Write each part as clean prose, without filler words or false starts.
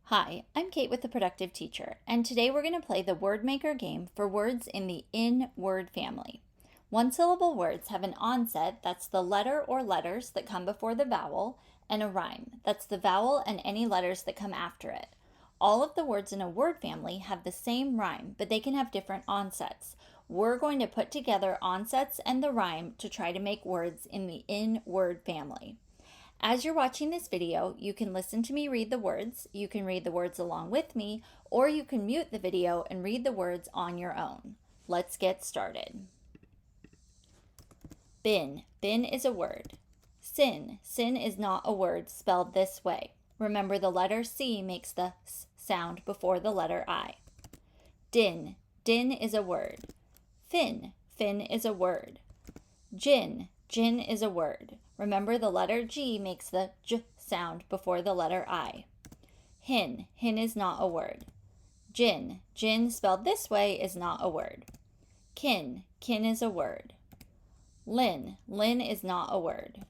Hi, I'm Kate with The Productive Teacher, and today we're going to play the word maker game for words in the in word family. One-syllable words have an onset, that's the letter or letters that come before the vowel, and a rime, that's the vowel and any letters that come after it. All of the words in a word family have the same rime, but they can have different onsets. We're going to put together onsets and the rime to try to make words in the in word family. As you're watching this video, you can listen to me read the words, you can read the words along with me, or you can mute the video and read the words on your own. Let's get started. Bin. Bin is a word. Sin. Sin is not a word spelled this way. Remember, the letter C makes the S sound before the letter I. Din. Din is a word. Fin. Fin is a word. Gin. Gin is a word. Remember, the letter G makes the J sound before the letter I. Hin. Hin is not a word. Gin. Gin spelled this way is not a word. Kin. Kin is a word. Lin. Lin is not a word.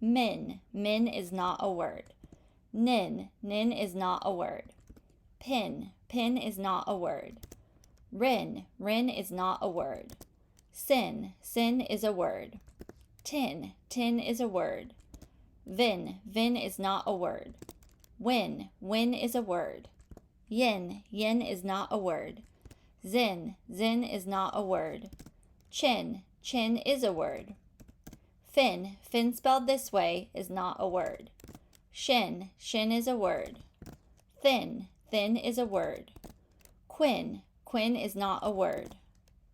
Min. Min is not a word. Nin. Nin is not a word. Pin. Pin is not a word. Rin. Rin is not a word. Sin. Sin is a word. Tin. Tin is a word. Vin. Vin is not a word. Win. Win is a word. Yin. Yin is not a word. Zin. Zin is not a word. Chin. Chin is a word. Fin. Fin spelled this way is not a word. Shin. Shin is a word. Thin. Thin is a word. Quin. Quin is not a word.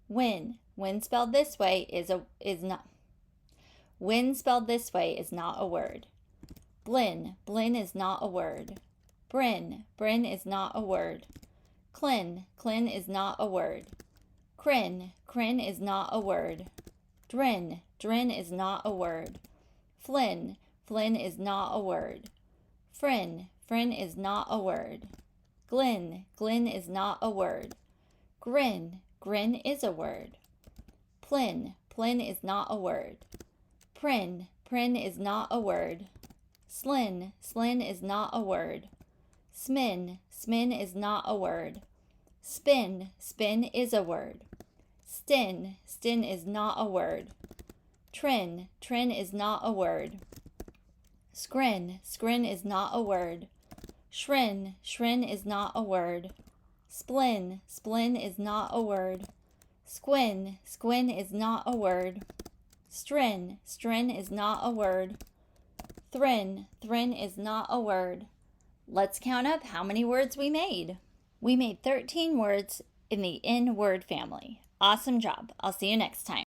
Win. Win spelled this way is not. Win spelled this way is not a word. Blin. Blin is not a word. Brin. Brin is not a word. Clin. Clin is not a word. Crin. Crin is not a word. Drin. Drin is not a word. Flin. Flin is not a word. Frin. Frin is not a word. Glin. Glin is not a word. Grin. Grin is a word. Plin. Plin is not a word. Prin. Prin is not a word. Slin. Slin is not a word. Smin. Smin is not a word. Spin. Spin is a word. Stin. Stin is not a word. Trin. Trin is not a word. Scrin. Scrin is not a word. Shrin. Shrin is not a word. Splin. Splin is not a word. Squin. Squin is not a word. Strin. Strin is not a word. Thrin. Thrin is not a word. Let's count up how many words we made. We made 13 words in the in word family. Awesome job. I'll see you next time.